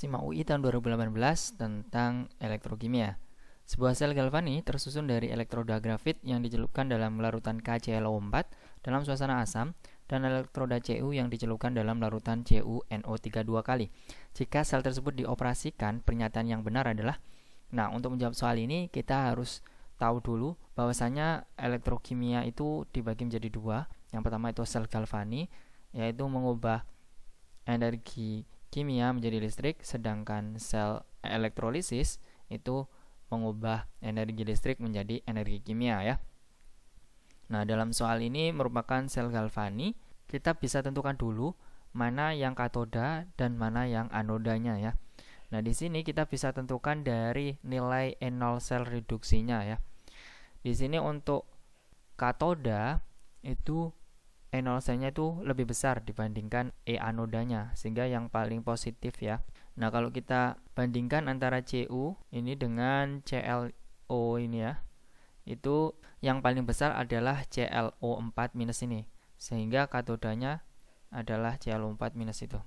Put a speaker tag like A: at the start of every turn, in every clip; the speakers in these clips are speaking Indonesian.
A: SIMA UI tahun 2018 tentang elektrokimia. Sebuah sel galvani tersusun dari elektroda grafit yang dicelupkan dalam larutan KClO4 dalam suasana asam dan elektroda Cu yang dicelupkan dalam larutan CuNO3 2 kali. Jika sel tersebut dioperasikan, pernyataan yang benar adalah, untuk menjawab soal ini kita harus tahu dulu bahwasanya elektrokimia itu dibagi menjadi dua. Yang pertama itu sel galvani, yaitu mengubah energi kimia menjadi listrik, sedangkan sel elektrolisis itu mengubah energi listrik menjadi energi kimia ya. Nah, dalam soal ini merupakan sel galvani, kita bisa tentukan dulu mana yang katoda dan mana yang anodanya ya. Nah, di sini kita bisa tentukan dari nilai E0 sel reduksinya ya. Di sini untuk katoda itu E0 selnya itu lebih besar dibandingkan E anodanya, sehingga yang paling positif ya. Nah, kalau kita bandingkan antara Cu ini dengan ClO ini ya, itu yang paling besar adalah ClO4 minus ini, sehingga katodanya adalah ClO4 minus itu,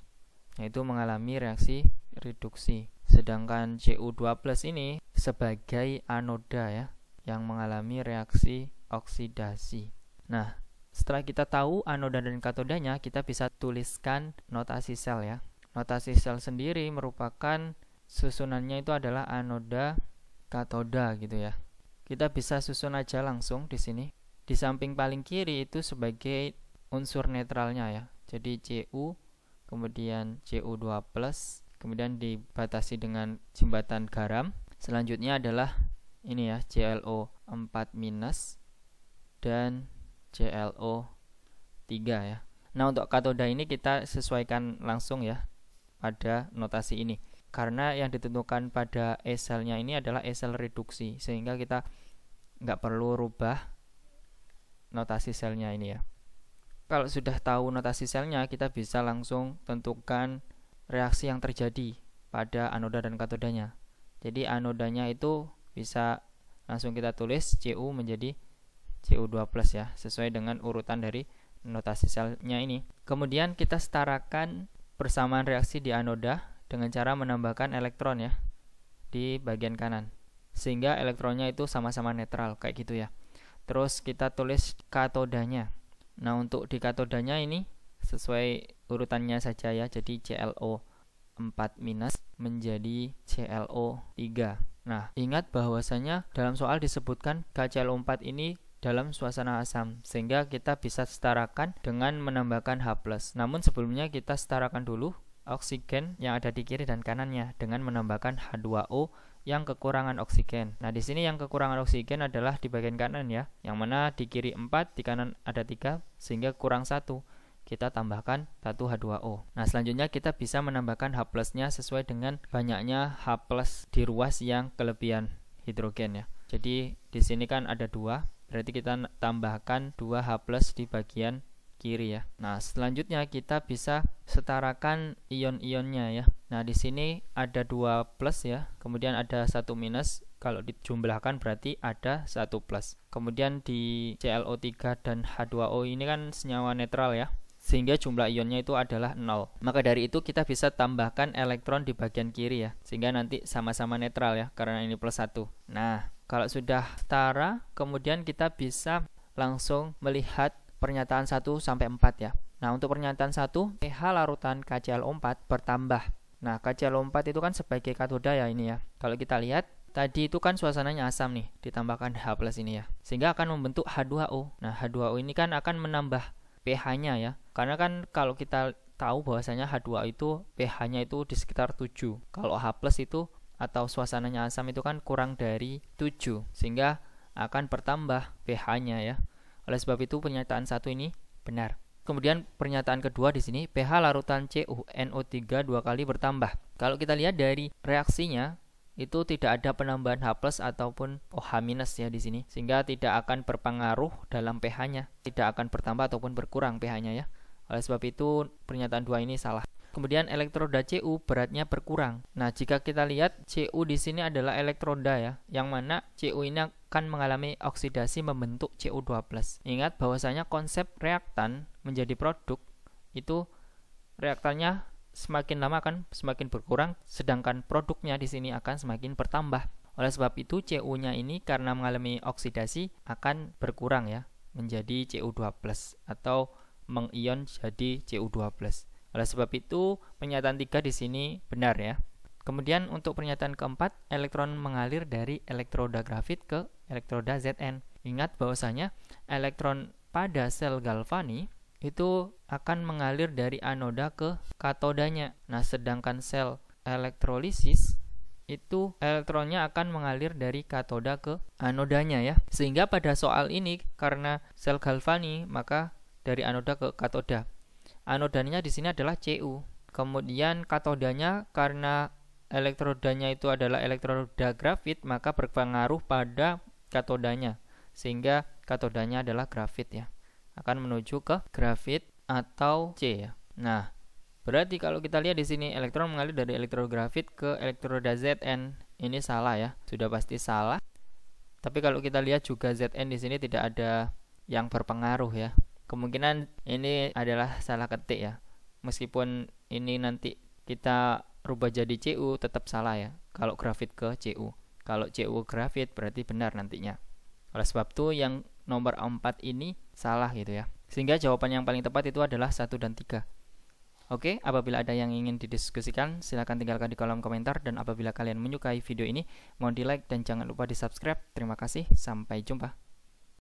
A: yaitu mengalami reaksi reduksi. Sedangkan Cu2 plus ini sebagai anoda ya, yang mengalami reaksi oksidasi. Nah, setelah kita tahu anoda dan katodanya, kita bisa tuliskan notasi sel ya. Notasi sel sendiri merupakan susunannya itu adalah anoda, katoda gitu ya. Kita bisa susun aja langsung di sini. Di samping paling kiri itu sebagai unsur netralnya ya. Jadi Cu, kemudian Cu2+, kemudian dibatasi dengan jembatan garam. Selanjutnya adalah ini ya, ClO4- dan ClO3 ya. Nah, untuk katoda ini kita sesuaikan langsung ya pada notasi ini, karena yang ditentukan pada E selnya ini adalah E sel reduksi, sehingga kita nggak perlu rubah notasi selnya ini ya. Kalau sudah tahu notasi selnya, kita bisa langsung tentukan reaksi yang terjadi pada anoda dan katodanya. Jadi anodanya itu bisa langsung kita tulis Cu menjadi Cu2+ ya, sesuai dengan urutan dari notasi selnya ini. Kemudian kita setarakan persamaan reaksi di anoda dengan cara menambahkan elektron ya di bagian kanan, sehingga elektronnya itu sama-sama netral kayak gitu ya. Terus kita tulis katodanya. Nah, untuk di katodanya ini sesuai urutannya saja ya, jadi ClO4- menjadi ClO3. Nah, ingat bahwasanya dalam soal disebutkan KClO4 ini dalam suasana asam, sehingga kita bisa setarakan dengan menambahkan H+. Namun sebelumnya kita setarakan dulu oksigen yang ada di kiri dan kanannya dengan menambahkan H2O yang kekurangan oksigen. Nah, di sini yang kekurangan oksigen adalah di bagian kanan ya, yang mana di kiri 4, di kanan ada 3, sehingga kurang 1. Kita tambahkan 1 H2O. Nah, selanjutnya kita bisa menambahkan H+-nya sesuai dengan banyaknya H+ di ruas yang kelebihan hidrogen ya. Jadi di sini kan ada 2, berarti kita tambahkan 2 H+ di bagian kiri ya. Nah, selanjutnya kita bisa setarakan ion-ionnya ya. Nah, di sini ada 2+ ya, kemudian ada 1-. Kalau dijumlahkan berarti ada 1+. Kemudian di ClO3 dan H2O ini kan senyawa netral ya, sehingga jumlah ionnya itu adalah 0. Maka dari itu kita bisa tambahkan elektron di bagian kiri ya, sehingga nanti sama-sama netral ya, karena ini +1. Nah, kalau sudah setara, kemudian kita bisa langsung melihat pernyataan 1 sampai 4 ya. Nah, untuk pernyataan 1, pH larutan KClO4 bertambah. Nah, KClO4 itu kan sebagai katoda ya ini ya. Kalau kita lihat, tadi itu kan suasananya asam nih, ditambahkan H+ ini ya, sehingga akan membentuk H2O. Nah, H2O ini kan akan menambah pH-nya ya. Karena kan kalau kita tahu bahwasanya H2O itu pH-nya itu di sekitar 7. Kalau H+ itu atau suasananya asam itu kan kurang dari 7, sehingga akan bertambah pH-nya ya. Oleh sebab itu pernyataan 1 ini benar. Kemudian pernyataan kedua di sini, pH larutan CuNO3 2 kali bertambah. Kalau kita lihat dari reaksinya, itu tidak ada penambahan H+ ataupun OH- ya di sini, sehingga tidak akan berpengaruh dalam pH-nya, tidak akan bertambah ataupun berkurang pH-nya ya. Oleh sebab itu pernyataan 2 ini salah. Kemudian elektroda Cu beratnya berkurang. Nah, jika kita lihat Cu di sini adalah elektroda ya, yang mana Cu ini akan mengalami oksidasi membentuk Cu2+. Ingat bahwasanya konsep reaktan menjadi produk itu reaktannya semakin lama akan semakin berkurang, sedangkan produknya di sini akan semakin bertambah. Oleh sebab itu Cu-nya ini karena mengalami oksidasi akan berkurang ya, menjadi Cu2+ atau mengion jadi Cu2+. Oleh sebab itu pernyataan 3 di sini benar ya. Kemudian untuk pernyataan keempat, elektron mengalir dari elektroda grafit ke elektroda Zn. Ingat bahwasanya elektron pada sel galvani itu akan mengalir dari anoda ke katodanya. Nah, sedangkan sel elektrolisis itu elektronnya akan mengalir dari katoda ke anodanya ya. Sehingga pada soal ini karena sel galvani maka dari anoda ke katoda. Anodanya di sini adalah Cu. Kemudian katodanya karena elektrodanya itu adalah elektroda grafit maka berpengaruh pada katodanya. Sehingga katodanya adalah grafit ya. Akan menuju ke grafit atau C ya. Nah, berarti kalau kita lihat di sini elektron mengalir dari elektroda grafit ke elektroda Zn. Ini salah ya, sudah pasti salah. Tapi kalau kita lihat juga Zn di sini tidak ada yang berpengaruh ya. Kemungkinan ini adalah salah ketik ya. Meskipun ini nanti kita rubah jadi Cu tetap salah ya. Kalau grafit ke Cu. Kalau Cu grafit berarti benar nantinya. Oleh sebab itu yang nomor 4 ini salah gitu ya. Sehingga jawaban yang paling tepat itu adalah 1 dan 3. Oke, apabila ada yang ingin didiskusikan, silahkan tinggalkan di kolom komentar. Dan apabila kalian menyukai video ini, mohon di like dan jangan lupa di subscribe. Terima kasih, sampai jumpa.